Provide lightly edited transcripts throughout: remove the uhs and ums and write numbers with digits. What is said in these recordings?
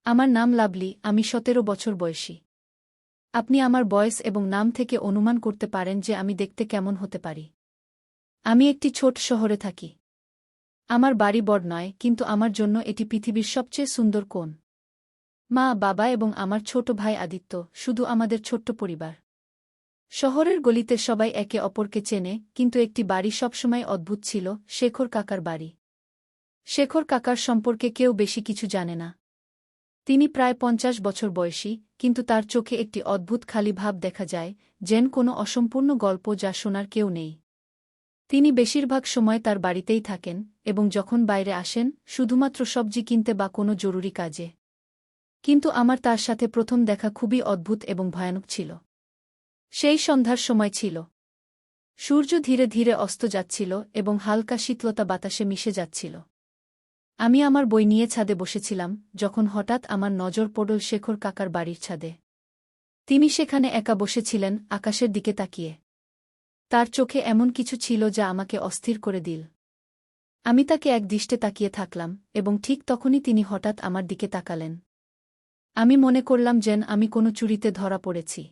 আমার নাম লাভলি, আমি ১৭ বছর বয়সী। আপনি আমার বয়স এবং নাম থেকে অনুমান করতে পারেন যে আমি দেখতে কেমন হতে পারি। আমি একটি ছোট শহরে থাকি। আমার বাড়ি বড় নয়, কিন্তু আমার জন্য এটি পৃথিবীর সবচেয়ে সুন্দর কোণ। মা, বাবা এবং আমার ছোট ভাই আদিত্য, শুধু আমাদের ছোট্ট পরিবার। শহরের গলিতে সবাই একে অপরকে চেনে, কিন্তু একটি বাড়ি সবসময় অদ্ভুত ছিল, শেখর কাকার বাড়ি। শেখর কাকার সম্পর্কে কেউ বেশি কিছু জানে না। তিনি প্রায় ৫০ বছর বয়সী, কিন্তু তার চোখে একটি অদ্ভুত খালি ভাব দেখা যায়, যেন কোনো অসম্পূর্ণ গল্প যা শোনার কেউ নেই। তিনি বেশিরভাগ সময় তার বাড়িতেই থাকেন, এবং যখন বাইরে আসেন, শুধুমাত্র সবজি কিনতে বা কোনো জরুরি কাজে। কিন্তু আমার তার সাথে প্রথম দেখা খুবই অদ্ভুত এবং ভয়ানক ছিল। সেই সন্ধ্যার সময় ছিল। সূর্য ধীরে ধীরে অস্ত যাচ্ছিল এবং হালকা শীতলতা বাতাসে মিশে যাচ্ছিল। আমি আমার বই নিয়ে ছাদে বসেছিলাম, যখন হঠাৎ আমার নজর পড়ল শেখর কাকার বাড়ির ছাদে। তিনি সেখানে একা বসেছিলেন, আকাশের দিকে তাকিয়ে। তার চোখে এমন কিছু ছিল যা আমাকে অস্থির করে দিল। আমি তাকে একদৃষ্টে তাকিয়ে থাকলাম, এবং ঠিক তখনই তিনি হঠাৎ আমার দিকে তাকালেন। আমি মনে করলাম যেন আমি কোনো চুরিতে ধরা পড়েছি।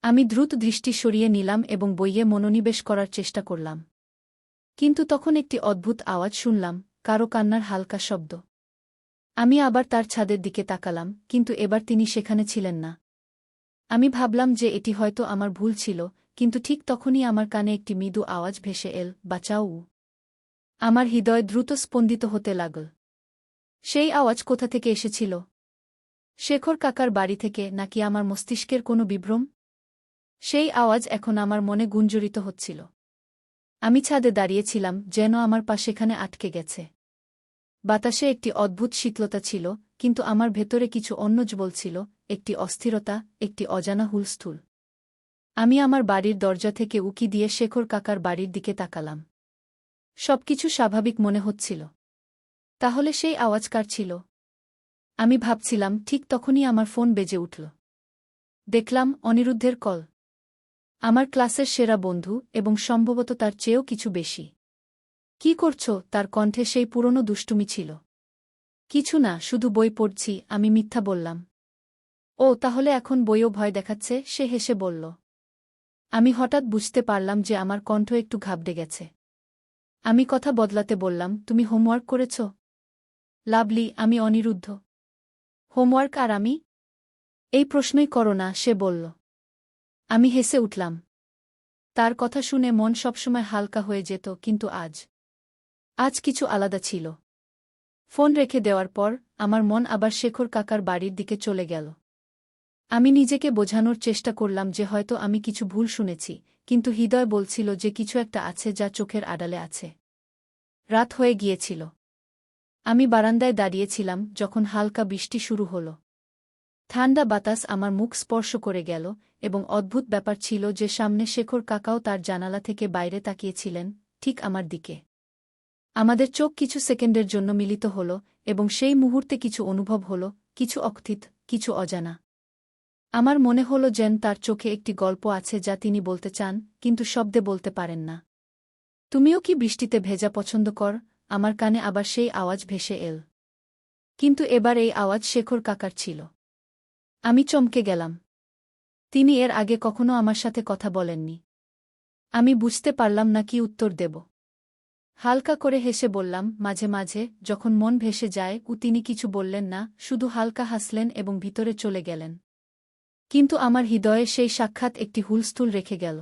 আমি দ্রুত দৃষ্টি সরিয়ে নিলাম এবং বইয়ে মনোনিবেশ করার চেষ্টা করলাম। কিন্তু তখন একটি অদ্ভুত আওয়াজ শুনলাম, কারো কান্নার হালকা শব্দ। আমি আবার তার ছাদের দিকে তাকালাম, কিন্তু এবার তিনি সেখানে ছিলেন না। আমি ভাবলাম যে এটি হয়তো আমার ভুল ছিল, কিন্তু ঠিক তখনই আমার কানে একটি মৃদু আওয়াজ ভেসে এল, বাঁচাও। আমার হৃদয় দ্রুত স্পন্দিত হতে লাগল। সেই আওয়াজ কোথা থেকে এসেছিল? শেখর কাকার বাড়ি থেকে, নাকি আমার মস্তিষ্কের কোনো বিভ্রম? সেই আওয়াজ এখন আমার মনে গুঞ্জরিত হচ্ছিল। আমি ছাদে দাঁড়িয়েছিলাম, যেন আমার পা সেখানে আটকে গেছে। বাতাসে একটি অদ্ভুত শীতলতা ছিল, কিন্তু আমার ভেতরে কিছু অন্য বলছিল, একটি অস্থিরতা, একটি অজানা হুলস্থুল। আমি আমার বাড়ির দরজা থেকে উকি দিয়ে শেখর কাকার বাড়ির দিকে তাকালাম। সবকিছু স্বাভাবিক মনে হচ্ছিল। তাহলে সেই আওয়াজ কার ছিল? আমি ভাবছিলাম, ঠিক তখনই আমার ফোন বেজে উঠল। দেখলাম, অনিরুদ্ধের কল। আমার ক্লাসের সেরা বন্ধু, এবং সম্ভবত তার চেয়েও কিছু বেশি। কি করছো? তার কণ্ঠে সেই পুরনো দুষ্টুমি ছিল। কিছু না, শুধু বই পড়ছি, আমি মিথ্যা বললাম। ও, তাহলে এখন বইও ভয় দেখাচ্ছে, সে হেসে বলল। আমি হঠাৎ বুঝতে পারলাম যে আমার কণ্ঠ একটু ঘাবড়ে গেছে। আমি কথা বদলাতে বললাম, তুমি হোমওয়ার্ক করেছ? লাভলি, আমি অনিরুদ্ধ। হোমওয়ার্ক আর আমি? এই প্রশ্নই করো না, সে বলল। আমি হেসে উঠলাম। তার কথা শুনে মন সবসময় হালকা হয়ে যেত, কিন্তু আজ কিছু আলাদা ছিল। ফোন রেখে দেওয়ার পর আমার মন আবার শেখর কাকার বাড়ির দিকে চলে গেল। আমি নিজেকে বোঝানোর চেষ্টা করলাম যে হয়তো আমি কিছু ভুল শুনেছি, কিন্তু হৃদয় বলছিল যে কিছু একটা আছে যা চোখের আড়ালে আছে। রাত হয়ে গিয়েছিল। আমি বারান্দায় দাঁড়িয়েছিলাম যখন হালকা বৃষ্টি শুরু হল। ঠান্ডা বাতাস আমার মুখ স্পর্শ করে গেল, এবং অদ্ভুত ব্যাপার ছিল যে সামনে শেখর কাকাও তার জানালা থেকে বাইরে তাকিয়েছিলেন, ঠিক আমার দিকে। আমাদের চোখ কিছু সেকেন্ডের জন্য মিলিত হল, এবং সেই মুহূর্তে কিছু অনুভব হল, কিছু অকথিত, কিছু অজানা। আমার মনে হল যেন তার চোখে একটি গল্প আছে যা তিনি বলতে চান, কিন্তু শব্দে বলতে পারেন না। তুমিও কি বৃষ্টিতে ভেজা পছন্দ কর? আমার কানে আবার সেই আওয়াজ ভেসে এল। কিন্তু এবার এই আওয়াজ শেখর কাকার ছিল। আমি চমকে গেলাম। তিনি এর আগে কখনো আমার সাথে কথা বলেননি। আমি বুঝতে পারলাম না কি উত্তর দেব। হালকা করে হেসে বললাম, মাঝে মাঝে, যখন মন ভেসে যায়। তিনি কিছু বললেন না, শুধু হালকা হাসলেন এবং ভিতরে চলে গেলেন। কিন্তু আমার হৃদয়ে সেই সাক্ষাৎ একটি হুলস্থুল রেখে গেল।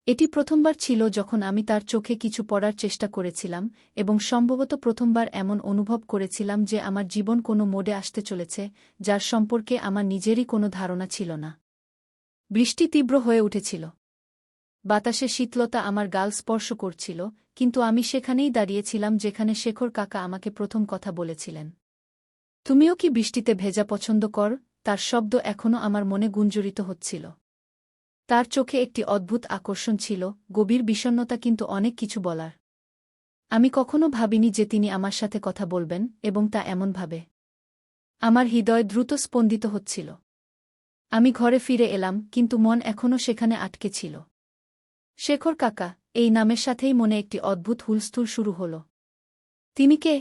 এটি প্রথমবার ছিল যখন আমি তার চোখে কিছু পড়ার চেষ্টা করেছিলাম, এবং সম্ভবত প্রথমবার এমন অনুভব করেছিলাম যে আমার জীবন কোনো মোড়ে আসতে চলেছে, যার সম্পর্কে আমার নিজেরই কোনো ধারণা ছিল না। বৃষ্টি তীব্র হয়ে উঠেছিল। বাতাসে শীতলতা আমার গাল স্পর্শ করছিল, কিন্তু আমি সেখানেই দাঁড়িয়েছিলাম যেখানে শেখর কাকা আমাকে প্রথম কথা বলেছিলেন। তুমিও কি বৃষ্টিতে ভেজা পছন্দ কর? তার শব্দ এখনও আমার মনে গুঞ্জরিত হচ্ছিল। তার চোখে একটি অদ্ভুত আকর্ষণ ছিল, গভীর বিষণ্ণতা, কিন্তু অনেক কিছু বলার। আমি কখনো ভাবিনি যে তিনি আমার সাথে কথা বলবেন, এবং তা এমনভাবে। আমার হৃদয় দ্রুত স্পন্দিত হচ্ছিল। আমি ঘরে ফিরে এলাম, কিন্তু মন এখনও সেখানে আটকে ছিল। শেখর কাকা, এই নামের সাথেই মনে একটি অদ্ভুত হুলস্থুল শুরু হল। তিনি কে?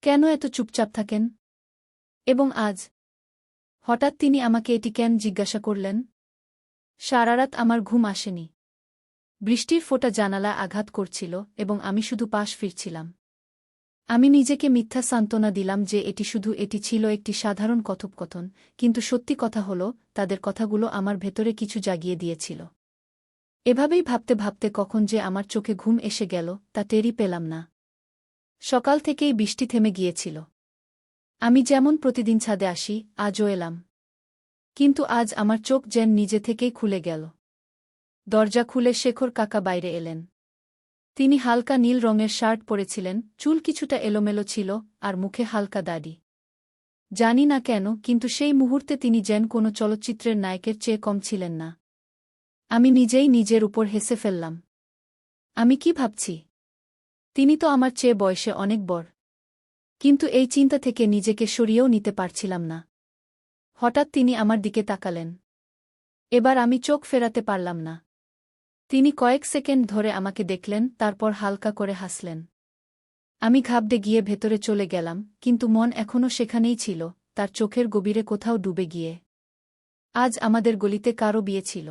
কেন এত চুপচাপ থাকেন? এবং আজ হঠাৎ তিনি আমাকে এটি কেন জিজ্ঞাসা করলেন? সারারাত আমার ঘুম আসেনি। বৃষ্টির ফোঁটা জানালা আঘাত করছিল এবং আমি শুধু পাশ ফিরছিলাম। আমি নিজেকে মিথ্যা সান্ত্বনা দিলাম যে এটি ছিল একটি সাধারণ কথোপকথন, কিন্তু সত্যি কথা হল তাদের কথাগুলো আমার ভেতরে কিছু জাগিয়ে দিয়েছিল। এভাবেই ভাবতে ভাবতে কখন যে আমার চোখে ঘুম এসে গেল তা টেরই পেলাম না। সকাল থেকেই বৃষ্টি থেমে গিয়েছিল। আমি যেমন প্রতিদিন ছাদে আসি, আজও এলাম। কিন্তু আজ আমার চোখ যেন নিজে থেকেই খুলে গেল। দরজা খুলে শেখর কাকা বাইরে এলেন। তিনি হালকা নীল রঙের শার্ট পরেছিলেন, চুল কিছুটা এলোমেলো ছিল, আর মুখে হালকা দাড়ি। জানি না কেন, কিন্তু সেই মুহূর্তে তিনি যেন কোনো চলচ্চিত্রের নায়কের চেয়ে কম ছিলেন না। আমি নিজেই নিজের উপর হেসে ফেললাম। আমি কি ভাবছি? তিনি তো আমার চেয়ে বয়সে অনেক বড়। কিন্তু এই চিন্তা থেকে নিজেকে সরিয়েও নিতে পারছিলাম না। হঠাৎ তিনি আমার দিকে তাকালেন। এবার আমি চোখ ফেরাতে পারলাম না। তিনি কয়েক সেকেন্ড ধরে আমাকে দেখলেন, তারপর হালকা করে হাসলেন। আমি ঘাবড়ে গিয়ে ভেতরে চলে গেলাম, কিন্তু মন এখনও সেখানেই ছিল, তার চোখের গভীরে কোথাও ডুবে গিয়ে। আজ আমাদের গলিতে কারও বিয়ে ছিল।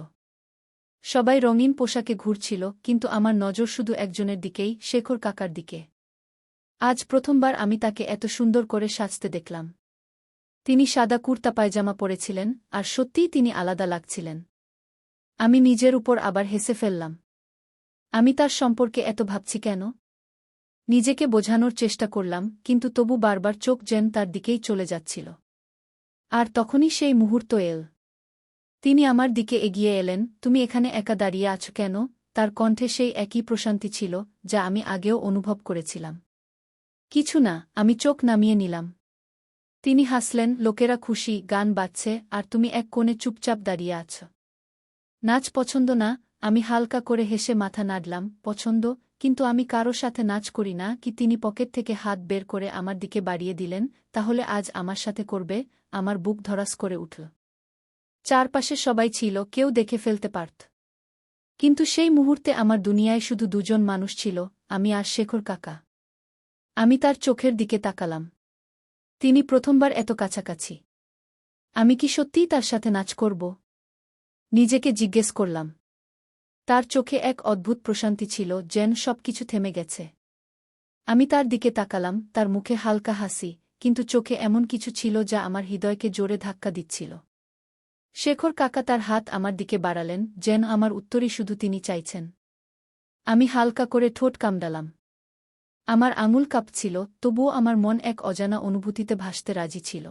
সবাই রঙিন পোশাকে ঘুরছিল, কিন্তু আমার নজর শুধু একজনের দিকেই, শেখর কাকার দিকে। আজ প্রথমবার আমি তাকে এত সুন্দর করে সাজতে দেখলাম। তিনি সাদা কুর্তা পায়জামা পরেছিলেন, আর সত্যিই তিনি আলাদা লাগছিলেন। আমি নিজের উপর আবার হেসে ফেললাম। আমি তার সম্পর্কে এত ভাবছি কেন? নিজেকে বোঝানোর চেষ্টা করলাম, কিন্তু তবু বারবার চোখ যেন তার দিকেই চলে যাচ্ছিল। আর তখনই সেই মুহূর্ত এল। তিনি আমার দিকে এগিয়ে এলেন। তুমি এখানে একা দাঁড়িয়ে আছো কেন? তার কণ্ঠে সেই একই প্রশান্তি ছিল যা আমি আগেও অনুভব করেছিলাম। কিছু না, আমি চোখ নামিয়ে নিলাম। তিনি হাসলেন, লোকেরা খুশি, গান বাজছে, আর তুমি এক কোণে চুপচাপ দাঁড়িয়ে আছ। নাচ পছন্দ না? আমি হালকা করে হেসে মাথা নাড়লাম। পছন্দ, কিন্তু আমি কারো সাথে নাচ করি না। কি? তিনি পকেট থেকে হাত বের করে আমার দিকে বাড়িয়ে দিলেন। তাহলে আজ আমার সাথে করবে? আমার বুক ধড়াস করে উঠল। চারপাশে সবাই ছিল, কেউ দেখে ফেলতে পারত। কিন্তু সেই মুহূর্তে আমার দুনিয়ায় শুধু দুজন মানুষ ছিল, আমি আর শেখর কাকা। আমি তার চোখের দিকে তাকালাম। তিনি প্রথমবার এত কাছাকাছি। আমি কি সত্যিই তার সাথে নাচ করব? নিজেকে জিজ্ঞেস করলাম। তার চোখে এক অদ্ভুত প্রশান্তি ছিল, যেন সবকিছু থেমে গেছে। আমি তার দিকে তাকালাম, তার মুখে হালকা হাসি, কিন্তু চোখে এমন কিছু ছিল যা আমার হৃদয়কে জোরে ধাক্কা দিচ্ছিল। শেখর কাকা তার হাত আমার দিকে বাড়ালেন, যেন আমার উত্তরই শুধু তিনি চাইছেন। আমি হালকা করে ঠোঁট কামড়ালাম। আমার আঙুল কাঁপছিল, তবুও আমার মন এক অজানা অনুভূতিতে ভাসতে রাজি ছিল।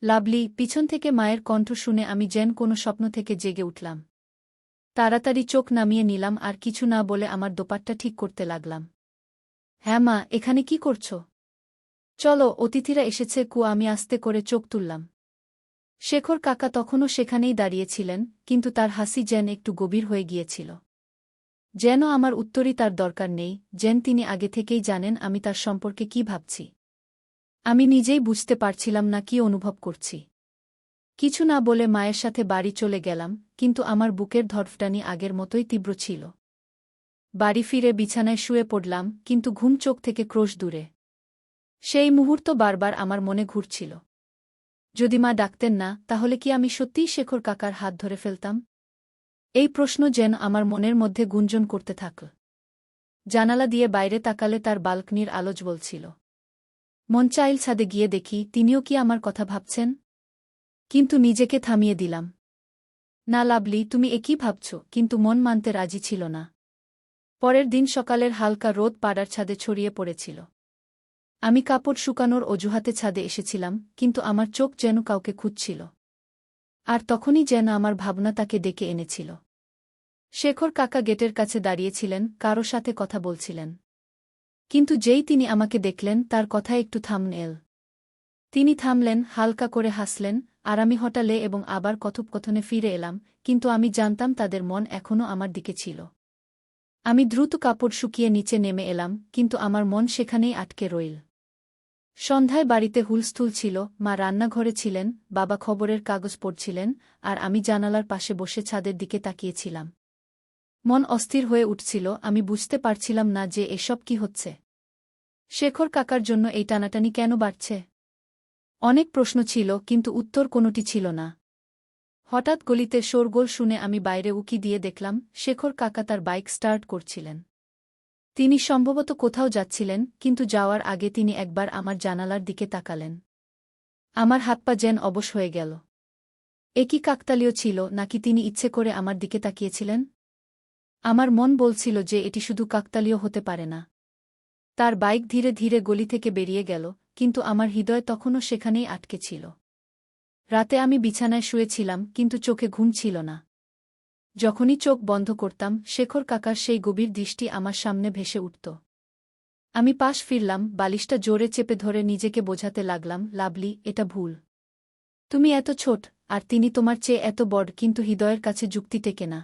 লাভলি, পিছন থেকে মায়ের কণ্ঠ শুনে আমি যেন কোনো স্বপ্ন থেকে জেগে উঠলাম। তাড়াতাড়ি চোখ নামিয়ে নিলাম আর কিছু না বলে আমার দোপাট্টা ঠিক করতে লাগলাম। হ্যাঁ মা, এখানে কি করছ? চলো, অতিথিরা এসেছে। আমি আস্তে করে চোখ তুললাম। শেখর কাকা তখনও সেখানেই দাঁড়িয়েছিলেন, কিন্তু তার হাসি যেন একটু গভীর হয়ে গিয়েছিল। যেন আমার উত্তরই তার দরকার নেই, যেন তিনি আগে থেকেই জানেন আমি তার সম্পর্কে কি ভাবছি। আমি নিজেই বুঝতে পারছিলাম না কি অনুভব করছি। কিছু না বলে মায়ের সাথে বাড়ি চলে গেলাম, কিন্তু আমার বুকের ধড়ফটানি আগের মতোই তীব্র ছিল। বাড়ি ফিরে বিছানায় শুয়ে পড়লাম, কিন্তু ঘুম চোখ থেকে ক্রোশ দূরে। সেই মুহূর্ত বারবার আমার মনে ঘুরছিল। যদি মা ডাকতেন না, তাহলে কি আমি সত্যিই শেখর কাকার হাত ধরে ফেলতাম? এই প্রশ্ন যেন আমার মনের মধ্যে গুঞ্জন করতে থাকল। জানালা দিয়ে বাইরে তাকালে তার বালকনির আলো জ্বলছিল। মন চাইল ছাদে গিয়ে দেখি তিনিও কি আমার কথা ভাবছেন, কিন্তু নিজেকে থামিয়ে দিলাম। না লাভলি, তুমি একই ভাবছ, কিন্তু মন মানতে রাজি ছিল না। পরের দিন সকালের হালকা রোদ পাড়ার ছাদে ছড়িয়ে পড়েছিল। আমি কাপড় শুকানোর অজুহাতে ছাদে এসেছিলাম, কিন্তু আমার চোখ যেন কাউকে খুঁজছিল। আর তখনই যেন আমার ভাবনা তাকে ডেকে এনেছিল। শেখর কাকা গেটের কাছে দাঁড়িয়েছিলেন, কারো সাথে কথা বলছিলেন। কিন্তু যেই তিনি আমাকে দেখলেন, তার কথা একটু থামল। তিনি থামলেন, হালকা করে হাসলেন, আর আমি হঠালে এবং আবার কথোপকথনে ফিরে এলাম, কিন্তু আমি জানতাম তাদের মন এখনও আমার দিকে ছিল। আমি দ্রুত কাপড় শুকিয়ে নিচে নেমে এলাম, কিন্তু আমার মন সেখানেই আটকে রইল। সন্ধ্যায় বাড়িতে হুলস্থুল ছিল। মা রান্নাঘরে ছিলেন, বাবা খবরের কাগজ পড়ছিলেন, আর আমি জানালার পাশে বসে ছাদের দিকে তাকিয়েছিলাম। মন অস্থির হয়ে উঠছিল। আমি বুঝতে পারছিলাম না যে এসব কি হচ্ছে। শেখর কাকার জন্য এই টানাটানি কেন বাড়ছে? অনেক প্রশ্ন ছিল কিন্তু উত্তর কোনোটি ছিল না। হঠাৎ গলিতে শোরগোল শুনে আমি বাইরে উকি দিয়ে দেখলাম শেখর কাকা তার বাইক স্টার্ট করছিলেন। তিনি সম্ভবত কোথাও যাচ্ছিলেন, কিন্তু যাওয়ার আগে তিনি একবার আমার জানালার দিকে তাকালেন। আমার হাত পা যেন অবশ হয়ে গেল। এ কি কাকতালীয় ছিল, নাকি তিনি ইচ্ছে করে আমার দিকে তাকিয়েছিলেন? আমার মন বলছিল যে এটি শুধু কাকতালীয় হতে পারে না। তার বাইক ধীরে ধীরে গলি থেকে বেরিয়ে গেল, কিন্তু আমার হৃদয় তখনও সেখানেই আটকে ছিল। রাতে আমি বিছানায় শুয়েছিলাম, কিন্তু চোখে ঘুম ছিল না। যখনই চোখ বন্ধ করতাম, শেখর কাকার সেই গভীর দৃষ্টি আমার সামনে ভেসে উঠত। আমি পাশ ফিরলাম, বালিশটা জোরে চেপে ধরে নিজেকে বোঝাতে লাগলাম, লাভলি, এটা ভুল। তুমি এত ছোট, আর তিনি তোমার চেয়ে এত বড়, কিন্তু হৃদয়ের কাছে যুক্তি টেকে না।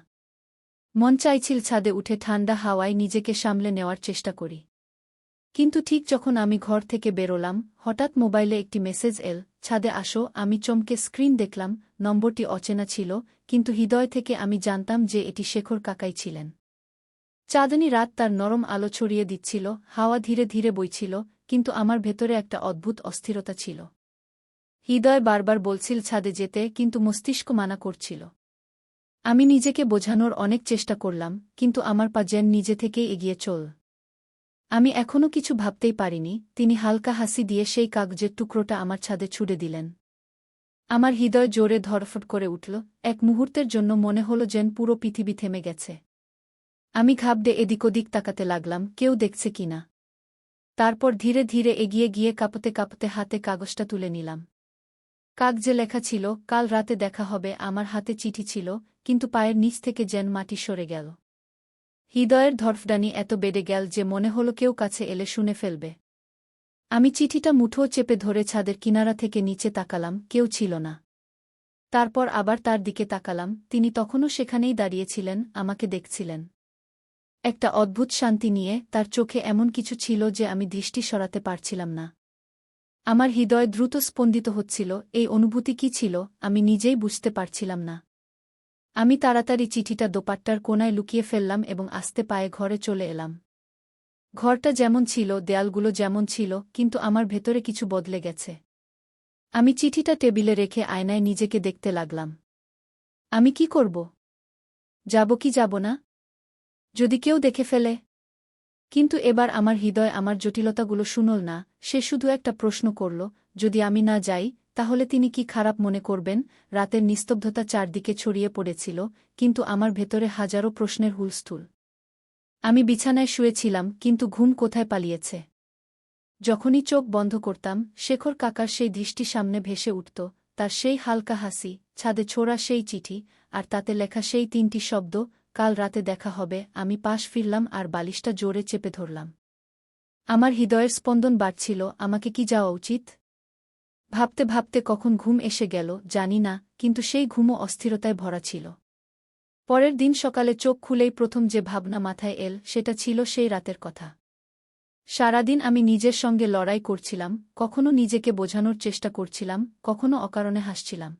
মন চাইছিল ছাদে উঠে ঠান্ডা হাওয়ায় নিজেকে সামলে নেওয়ার চেষ্টা করি। কিন্তু ঠিক যখন আমি ঘর থেকে বেরোলাম, হঠাৎ মোবাইলে একটি মেসেজ এল, ছাদে আসো। আমি চমকে স্ক্রিন দেখলাম, নম্বরটি অচেনা ছিল, কিন্তু হৃদয় থেকে আমি জানতাম যে এটি শেখর কাকাই ছিলেন। চাঁদনী রাত তার নরম আলো ছড়িয়ে দিচ্ছিল, হাওয়া ধীরে ধীরে বইছিল, কিন্তু আমার ভেতরে একটা অদ্ভুত অস্থিরতা ছিল। হৃদয় বারবার বলছিল ছাদে যেতে, কিন্তু মস্তিষ্ক মানা করছিল। আমি নিজেকে বোঝানোর অনেক চেষ্টা করলাম, কিন্তু আমার পা যেন নিজে থেকেই এগিয়ে চল। আমি এখনও কিছু ভাবতেই পারিনি, তিনি হালকা হাসি দিয়ে সেই কাগজের টুকরোটা আমার ছাদে ছুড়ে দিলেন। আমার হৃদয় জোরে ধড়ফড় করে উঠল। এক মুহূর্তের জন্য মনে হল যেন পুরো পৃথিবী থেমে গেছে। আমি ঘাবড়ে এদিক ওদিক তাকাতে লাগলাম, কেউ দেখছে কিনা। তারপর ধীরে ধীরে এগিয়ে গিয়ে কাঁপতে কাঁপতে হাতে কাগজটা তুলে নিলাম। কাগজে লেখা ছিল, কাল রাতে দেখা হবে। আমার হাতে চিঠি ছিল, কিন্তু পায়ের নিচ থেকে যেন মাটি সরে গেল। হৃদয়ের ধড়ফড়ানি এত বেড়ে গেল যে মনে হলো কেউ কাছে এলে শুনে ফেলবে। আমি চিঠিটা মুঠো চেপে ধরে ছাদের কিনারা থেকে নিচে তাকালাম, কেউ ছিল না। তারপর আবার তার দিকে তাকালাম, তিনি তখনও সেখানেই দাঁড়িয়েছিলেন, আমাকে দেখছিলেন। একটা অদ্ভুত শান্তি নিয়ে তার চোখে এমন কিছু ছিল যে আমি দৃষ্টি সরাতে পারছিলাম না। আমার হৃদয় দ্রুত স্পন্দিত হচ্ছিল, এই অনুভূতি কি ছিল আমি নিজেই বুঝতে পারছিলাম না। আমি তাড়াতাড়ি চিঠিটা দোপাট্টার কোণায় লুকিয়ে ফেললাম এবং আস্তে পায়ে ঘরে চলে এলাম। ঘরটা যেমন ছিল, দেয়ালগুলো যেমন ছিল, কিন্তু আমার ভেতরে কিছু বদলে গেছে। আমি চিঠিটা টেবিলে রেখে আয়নায় নিজেকে দেখতে লাগলাম। আমি কি করব? যাব কি যাব না? যদি কেউ দেখে ফেলে? কিন্তু এবার আমার হৃদয় আমার জটিলতাগুলো শুনল না, সে শুধু একটা প্রশ্ন করল, যদি আমি না যাই, তাহলে তিনি কি খারাপ মনে করবেন? রাতের নিস্তব্ধতা চারদিকে ছড়িয়ে পড়েছিল, কিন্তু আমার ভেতরে হাজারো প্রশ্নের হুলস্থুল। আমি বিছানায় শুয়েছিলাম, কিন্তু ঘুম কোথায় পালিয়েছে। যখনই চোখ বন্ধ করতাম, শেখর কাকার সেই দৃষ্টি সামনে ভেসে উঠত, তার সেই হালকা হাসি, ছাদে ছোড়া সেই চিঠি, আর তাতে লেখা সেই তিনটি শব্দ, কাল রাতে দেখা হবে। আমি পাশ ফিরলাম আর বালিশটা জোরে চেপে ধরলাম। আমার হৃদয়ের স্পন্দন বাড়ছিল, আমাকে কি যাওয়া উচিত? ভাবতে ভাবতে কখন ঘুম এসে গেল জানি না, কিন্তু সেই ঘুমও অস্থিরতায় ভরা ছিল। পরের দিন সকালে চোখ খুলেই প্রথম যে ভাবনা মাথায় এল, সেটা ছিল সেই রাতের কথা। সারাদিন আমি নিজের সঙ্গে লড়াই করছিলাম, কখনো নিজেকে বোঝানোর চেষ্টা করছিলাম, কখনো অকারণে হাসছিলাম।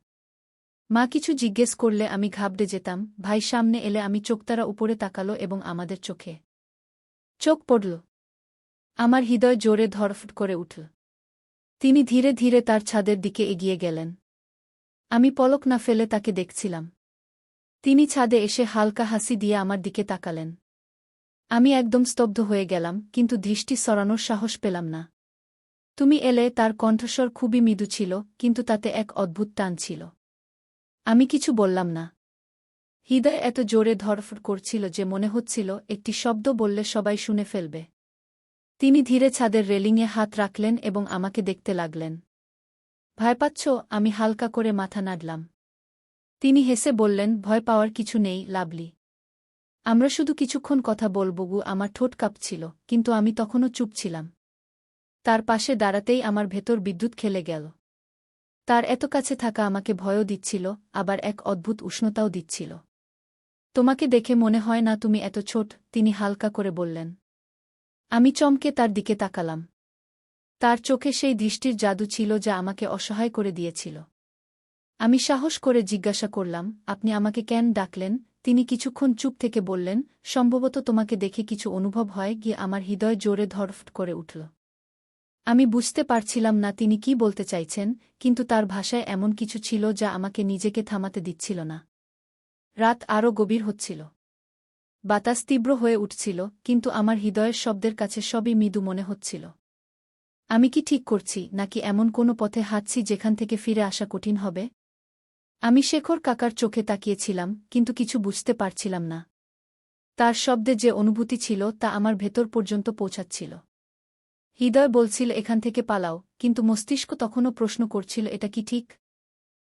মা কিছু জিজ্ঞেস করলে আমি ঘাবড়ে যেতাম, ভাই সামনে এলে আমি চোখতারা উপরে তাকালো এবং আমাদের চোখে চোখ পড়ল। আমার হৃদয় জোরে ধড়ফড় করে উঠল। তিনি ধীরে ধীরে তার ছাদের দিকে এগিয়ে গেলেন। আমি পলক না ফেলে তাকে দেখছিলাম। তিনি ছাদে এসে হালকা হাসি দিয়ে আমার দিকে তাকালেন। আমি একদম স্তব্ধ হয়ে গেলাম, কিন্তু দৃষ্টি সরানোর সাহস পেলাম না। তুমি এলে, তার কণ্ঠস্বর খুবই মৃদু ছিল, কিন্তু তাতে এক অদ্ভুত টান ছিল। আমি কিছু বললাম না। হৃদয় এত জোরে ধড়ফড় করছিল যে মনে হচ্ছিল একটি শব্দ বললে সবাই শুনে ফেলবে। তিনি ধীরে ছাদের রেলিংয়ে হাত রাখলেন এবং আমাকে দেখতে লাগলেন। ভয় পাচ্ছ? আমি হালকা করে মাথা নাড়লাম। তিনি হেসে বললেন, ভয় পাওয়ার কিছু নেই, লাভলি। আমরা শুধু কিছুক্ষণ কথা বলব। আমার ঠোঁট কাঁপছিল, কিন্তু আমি তখনও চুপ ছিলাম। তার পাশে দাঁড়াতেই আমার ভেতর বিদ্যুৎ খেলে গেল। তার এত কাছে থাকা আমাকে ভয়ও দিচ্ছিল, আবার এক অদ্ভুত উষ্ণতাও দিচ্ছিল। তোমাকে দেখে মনে হয় না তুমি এত ছোট, তিনি হালকা করে বললেন। আমি চমকে তার দিকে তাকালাম। তার চোখে সেই দৃষ্টির জাদু ছিল যা আমাকে অসহায় করে দিয়েছিল। আমি সাহস করে জিজ্ঞাসা করলাম, আপনি আমাকে কেন ডাকলেন? তিনি কিছুক্ষণ চুপ থেকে বললেন, সম্ভবত তোমাকে দেখে কিছু অনুভব হয়। গিয়ে আমার হৃদয় জোরে ধড়ফড় করে উঠল। আমি বুঝতে পারছিলাম না তিনি কি বলতে চাইছেন, কিন্তু তার ভাষায় এমন কিছু ছিল যা আমাকে নিজেকে থামাতে দিচ্ছিল না। রাত আরও গভীর হচ্ছিল। বাতাস তীব্র হয়ে উঠছিল, কিন্তু আমার হৃদয়ের শব্দের কাছে সবই মৃদু মনে হচ্ছিল। আমি কি ঠিক করছি, নাকি এমন কোনো পথে হাঁটছি যেখান থেকে ফিরে আসা কঠিন হবে? আমি শেখর কাকার চোখে তাকিয়েছিলাম, কিন্তু কিছু বুঝতে পারছিলাম না। তার শব্দে যে অনুভূতি ছিল তা আমার ভেতর পর্যন্ত পৌঁছাচ্ছিল। হৃদয় বলছিল এখান থেকে পালাও, কিন্তু মস্তিষ্ক তখনও প্রশ্ন করছিল এটা কি ঠিক?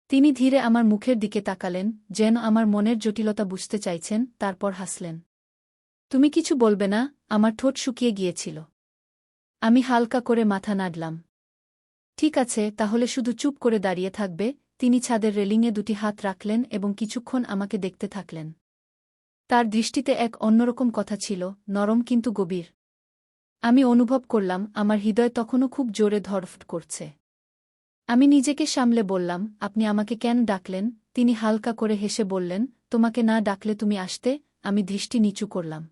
তিনি ধীরে আমার মুখের দিকে তাকালেন, যেন আমার মনের জটিলতা বুঝতে চাইছেন, তারপর হাসলেন। তুমি কিছু বলবে না? আমার ঠোঁট শুকিয়ে গিয়েছিল। আমি হালকা করে মাথা নাড়লাম। ঠিক আছে, তাহলে শুধু চুপ করে দাঁড়িয়ে থাকবে। তিনি ছাদের রেলিংয়ে দুটি হাত রাখলেন এবং কিছুক্ষণ আমাকে দেখতে থাকলেন। তার দৃষ্টিতে এক অন্যরকম কথা ছিল, নরম কিন্তু গভীর। আমি অনুভব করলাম আমার হৃদয় তখনও খুব জোরে ধড়ফড় করছে। আমি নিজেকে সামলে বললাম, আপনি আমাকে কেন ডাকলেন? তিনি হালকা করে হেসে বললেন, তোমাকে না ডাকলে তুমি আসতে। আমি দৃষ্টি নিচু করলাম।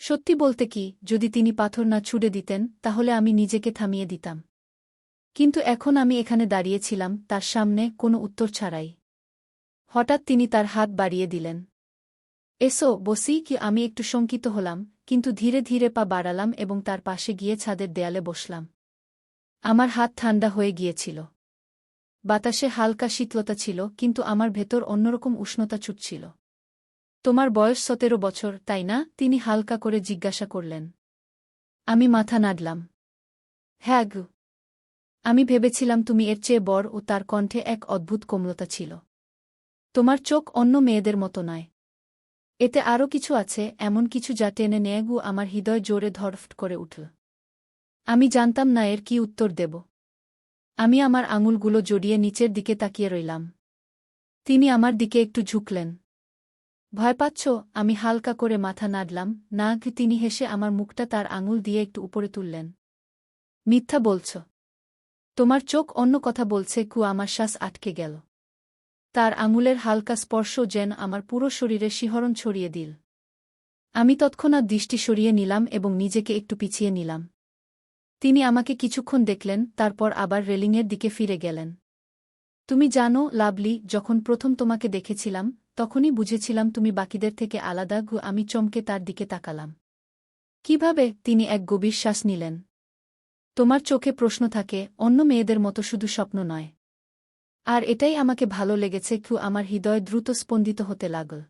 সত্যি বলতে কি, যদি তিনি পাথর না ছুঁড়ে দিতেন তাহলে আমি নিজেকে থামিয়ে দিতাম। কিন্তু এখন আমি এখানে দাঁড়িয়েছিলাম তার সামনে, কোনো উত্তর ছাড়াই। হঠাৎ তিনি তার হাত বাড়িয়ে দিলেন। এসো বসি। কি আমি একটু শঙ্কিত হলাম, কিন্তু ধীরে ধীরে পা বাড়ালাম এবং তার পাশে গিয়ে ছাদের দেয়ালে বসলাম। আমার হাত ঠান্ডা হয়ে গিয়েছিল। বাতাসে হালকা শীতলতা ছিল, কিন্তু আমার ভেতর অন্যরকম উষ্ণতা ছুটছিল। তোমার বয়স 17 বছর, তাই না? তিনি হালকা করে জিজ্ঞাসা করলেন। আমি মাথা নাড়লাম। হ্যাঁ গো। আমি ভেবেছিলাম তুমি এর চেয়ে বড়। ও তার কণ্ঠে এক অদ্ভুত কোমলতা ছিল। তোমার চোখ অন্য মেয়েদের মতো নয়। এতে আরও কিছু আছে, এমন কিছু যা টেনে নেয়। আমার হৃদয় জোরে ধড়ফড় করে উঠল। আমি জানতাম না এর কি উত্তর দেব। আমি আমার আঙুলগুলো জড়িয়ে নিচের দিকে তাকিয়ে রইলাম। তিনি আমার দিকে একটু ঝুঁকলেন। ভয় পাচ্ছ? আমি হালকা করে মাথা নাড়লাম। না। তিনি হেসে আমার মুখটা তার আঙুল দিয়ে একটু উপরে তুললেন। মিথ্যা বলছ। তোমার চোখ অন্য কথা বলছে। আমার শ্বাস আটকে গেল। তার আঙুলের হালকা স্পর্শ যেন আমার পুরো শরীরে শিহরণ ছড়িয়ে দিল। আমি তৎক্ষণাৎ দৃষ্টি সরিয়ে নিলাম এবং নিজেকে একটু পিছিয়ে নিলাম। তিনি আমাকে কিছুক্ষণ দেখলেন, তারপর আবার রেলিংয়ের দিকে ফিরে গেলেন। তুমি জানো লাভলি, যখন প্রথম তোমাকে দেখেছিলাম তখনই বুঝেছিলাম তুমি বাকিদের থেকে আলাদা। আমি চমকে তার দিকে তাকালাম। কিভাবে? তিনি এক গভীর শ্বাস নিলেন। তোমার চোখে প্রশ্ন থাকে, অন্য মেয়েদের মতো শুধু স্বপ্ন নয়। আর এটাই আমাকে ভালো লেগেছে। আমার হৃদয় দ্রুত স্পন্দিত হতে লাগল।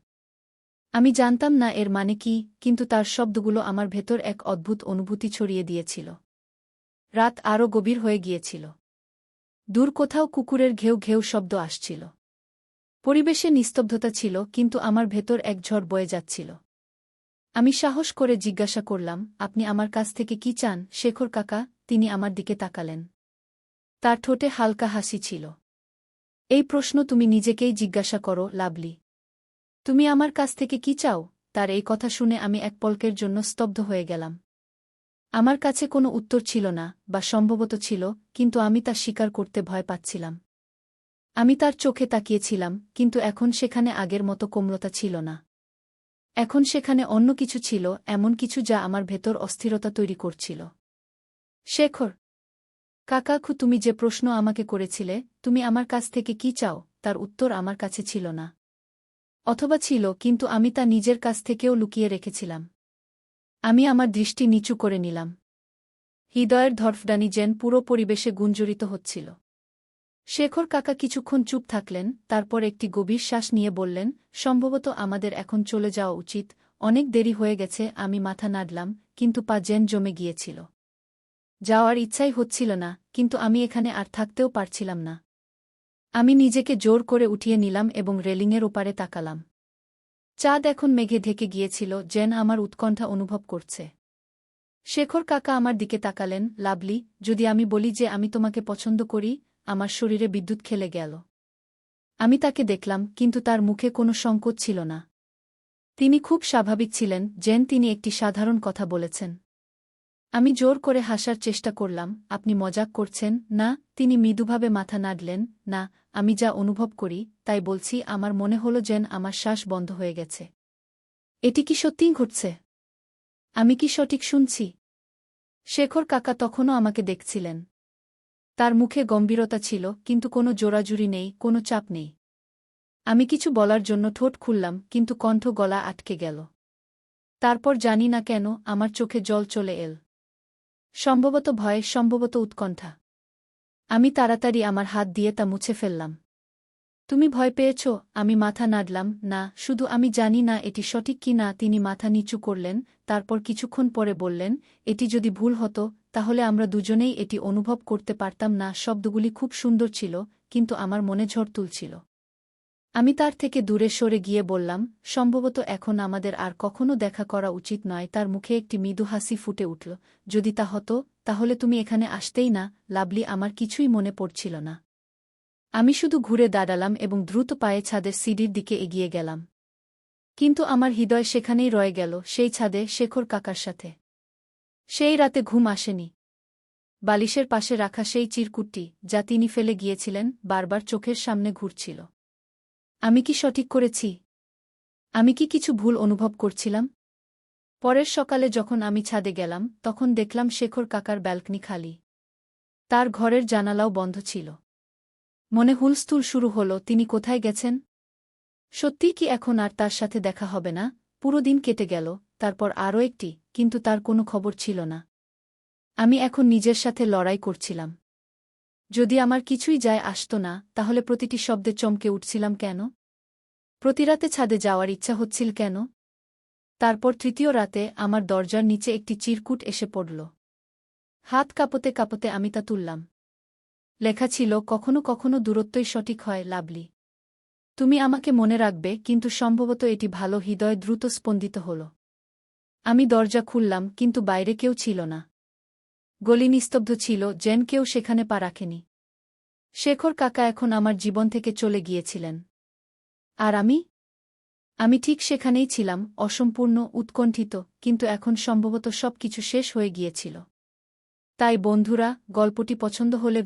আমি জানতাম না এর মানে কি, কিন্তু তার শব্দগুলো আমার ভেতর এক অদ্ভুত অনুভূতি ছড়িয়ে দিয়েছিল। রাত আরও গভীর হয়ে গিয়েছিল। দূর কোথাও কুকুরের ঘেউ ঘেউ শব্দ আসছিল। পরিবেশে নিস্তব্ধতা ছিল, কিন্তু আমার ভেতর এক ঝড় বয়ে যাচ্ছিল। আমি সাহস করে জিজ্ঞাসা করলাম, আপনি আমার কাছ থেকে কি চান শেখর কাকা? তিনি আমার দিকে তাকালেন। তার ঠোঁটে হালকা হাসি ছিল। এই প্রশ্ন তুমি নিজেকেই জিজ্ঞাসা করো লাভলি। তুমি আমার কাছ থেকে কি চাও? তার এই কথা শুনে আমি এক পলকের জন্য স্তব্ধ হয়ে গেলাম। আমার কাছে কোনো উত্তর ছিল না, বা সম্ভবত ছিল, কিন্তু আমি তা স্বীকার করতে ভয় পাচ্ছিলাম। আমি তার চোখে তাকিয়েছিলাম, কিন্তু এখন সেখানে আগের মতো কোমলতা ছিল না। এখন সেখানে অন্য কিছু ছিল, এমন কিছু যা আমার ভেতর অস্থিরতা তৈরি করছিল। শেখর কাকা, তুমি যে প্রশ্ন আমাকে করেছিলে, তুমি আমার কাছ থেকে কি চাও, তার উত্তর আমার কাছে ছিল না। অথবা ছিল, কিন্তু আমি তা নিজের কাছ থেকেও লুকিয়ে রেখেছিলাম। আমি আমার দৃষ্টি নিচু করে নিলাম। হৃদয়ের ধড়ফড়ানি যেন পুরো পরিবেশে গুঞ্জরিত হচ্ছিল। শেখর কাকা কিছুক্ষণ চুপ থাকলেন, তারপর একটি গভীর শ্বাস নিয়ে বললেন, সম্ভবত আমাদের এখন চলে যাওয়া উচিত। অনেক দেরি হয়ে গেছে। আমি মাথা নাড়লাম, কিন্তু পা যেন জমে গিয়েছিল। যাওয়ার ইচ্ছাই হচ্ছিল না, কিন্তু আমি এখানে আর থাকতেও পারছিলাম না। আমি নিজেকে জোর করে উঠিয়ে নিলাম এবং রেলিংয়ের ওপারে তাকালাম। চাঁদ এখন মেঘে ঢেকে গিয়েছিল, যেন আমার উৎকণ্ঠা অনুভব করছে। শেখর কাকা আমার দিকে তাকালেন। লাভলি, যদি আমি বলি যে আমি তোমাকে পছন্দ করি? আমার শরীরে বিদ্যুৎ খেলে গেল। আমি তাকে দেখলাম, কিন্তু তার মুখে কোনো সংকোচ ছিল না। তিনি খুব স্বাভাবিক ছিলেন, যেন তিনি একটি সাধারণ কথা বলেছেন। আমি জোর করে হাসার চেষ্টা করলাম। আপনি মজাক করছেন না? তিনি মৃদুভাবে মাথা নাড়লেন। না, আমি যা অনুভব করি তাই বলছি। আমার মনে হলো যেন আমার শ্বাস বন্ধ হয়ে গেছে। এটি কি সত্যিই ঘটছে? আমি কি সঠিক শুনছি? শেখর কাকা তখনও আমাকে দেখছিলেন। তার মুখে গম্ভীরতা ছিল, কিন্তু কোনো জোরাজুরি নেই, কোনো চাপ নেই। আমি কিছু বলার জন্য ঠোঁট খুললাম, কিন্তু কণ্ঠ গলা আটকে গেল। তারপর জানি না কেন আমার চোখে জল চলে এল। সম্ভবত ভয়, সম্ভবত উৎকণ্ঠা। আমি তাড়াতাড়ি আমার হাত দিয়ে তা মুছে ফেললাম। তুমি ভয় পেয়েছ? আমি মাথা নাড়লাম, না, শুধু আমি জানি না এটি সঠিক কি না। তিনি মাথা নিচু করলেন, তারপর কিছুক্ষণ পরে বললেন, এটি যদি ভুল হতো, তাহলে আমরা দুজনেই এটি অনুভব করতে পারতাম না। শব্দগুলি খুব সুন্দর ছিল, কিন্তু আমার মনে ঝড় তুলছিল। আমি তার থেকে দূরে সরে গিয়ে বললাম, সম্ভবত এখন আমাদের আর কখনো দেখা করা উচিত নয়। তার মুখে একটি মৃদু হাসি ফুটে উঠল। যদি তা হতো, তাহলে তুমি এখানে আসতেই না, লাভলি। আমার কিছুই মনে পড়ছিল না। আমি শুধু ঘুরে দাঁড়ালাম এবং দ্রুত পায়ে ছাদের সিঁড়ির দিকে এগিয়ে গেলাম। কিন্তু আমার হৃদয় সেখানেই রয়ে গেল, সেই ছাদে, শেখর কাকার সাথে। সেই রাতে ঘুম আসেনি। বালিশের পাশে রাখা সেই চিরকুটটি, যা তিনি ফেলে গিয়েছিলেন, বারবার চোখের সামনে ঘুরছিল। আমি কি সঠিক করেছি? আমি কি কিছু ভুল অনুভব করছিলাম? পরের সকালে যখন আমি ছাদে গেলাম, তখন দেখলাম শেখর কাকার ব্যালকনি খালি। তার ঘরের জানালাও বন্ধ ছিল। মনে হুলস্থুল শুরু হল, তিনি কোথায় গেছেন? সত্যিই কি এখন আর তার সাথে দেখা হবে না? পুরো দিন কেটে গেল, তারপর আরও একটি, কিন্তু তার কোনো খবর ছিল না। আমি এখন নিজের সাথে লড়াই করছিলাম। যদি আমার কিছুই যায় আসত না, তাহলে প্রতিটি শব্দে চমকে উঠছিলাম কেন? প্রতিরাতে ছাদে যাওয়ার ইচ্ছা হচ্ছিল কেন? তারপর তৃতীয় রাতে আমার দরজার নিচে একটি চিরকুট এসে পড়ল। হাত কাঁপতে কাঁপতে আমি তা তুললাম। লেখা ছিল, কখনো কখনো দূরত্বই সঠিক হয়, লাভলি। তুমি আমাকে মনে রাখবে, কিন্তু সম্ভবত এটি ভালো। হৃদয় দ্রুত স্পন্দিত হল। আমি দরজা খুললাম, কিন্তু বাইরে কেউ ছিল না। গলি নিস্তব্ধ ছিল, যেন কেউ সেখানে পা রাখেনি। শেখর কাকা এখন আমার জীবন থেকে চলে গিয়েছিলেন। আর আমি ঠিক সেখানেই ছিলাম, অসম্পূর্ণ, উৎকণ্ঠিত, কিন্তু এখন সম্ভবত সবকিছু শেষ হয়ে গিয়েছিল। তাই বন্ধুরা, গল্পটি পছন্দ হলে